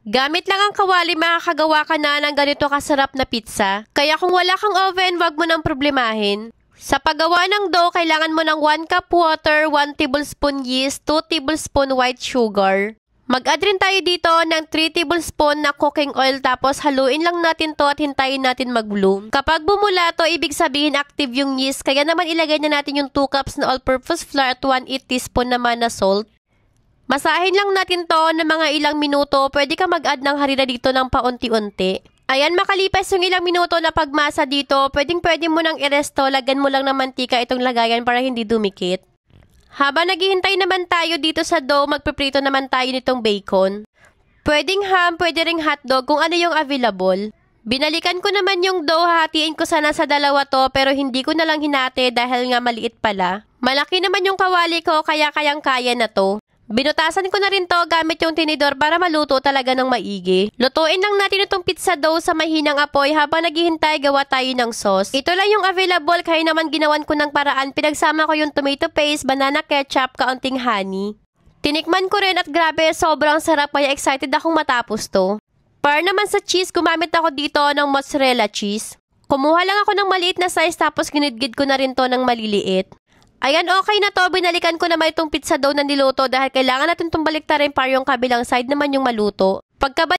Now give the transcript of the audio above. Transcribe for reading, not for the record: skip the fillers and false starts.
Gamit lang ang kawali makakagawa ka na ng ganito kasarap na pizza. Kaya kung wala kang oven, wag mo nang problemahin. Sa paggawa ng dough, kailangan mo ng 1 cup water, 1 tablespoon yeast, 2 tablespoon white sugar. Mag-add rin tayo dito ng 3 tablespoon na cooking oil tapos haluin lang natin to at hintayin natin mag-bloom. Kapag bumula to, ibig sabihin active yung yeast, kaya naman ilagay na natin yung 2 cups na all-purpose flour at 1/8 teaspoon naman na salt. Masahin lang natin to ng mga ilang minuto, pwede ka mag-add ng harina dito ng paunti-unti. Ayan, makalipas yung ilang minuto na pagmasa dito, pwede mo nang i-resto, lagyan mo lang ng mantika itong lagayan para hindi dumikit. Habang naghihintay naman tayo dito sa dough, magpiprito naman tayo nitong bacon. Pwedeng ham, pwede ring hotdog kung ano yung available. Binalikan ko naman yung dough, hatiin ko sana sa dalawa to pero hindi ko na lang hinati dahil nga maliit pala. Malaki naman yung kawali ko kaya kayang-kaya na to. Binutasan ko na rin to gamit yung tinidor para maluto talaga ng maigi. Lutuin lang natin itong pizza dough sa mahinang apoy habang naghihintay gawa tayo ng sauce. Ito lang yung available kaya naman ginawan ko ng paraan. Pinagsama ko yung tomato paste, banana ketchup, kaunting honey. Tinikman ko rin at grabe, sobrang sarap kaya excited akong matapos to. Para naman sa cheese, gumamit ako dito ng mozzarella cheese. Kumuha lang ako ng maliit na size tapos ginidgid ko na rin to ng maliliit. Ayan, okay na to. Binalikan ko naman itong pizza dough na niluto dahil kailangan natin itong baliktarin para yung kabilang side naman yung maluto. Pagkabalik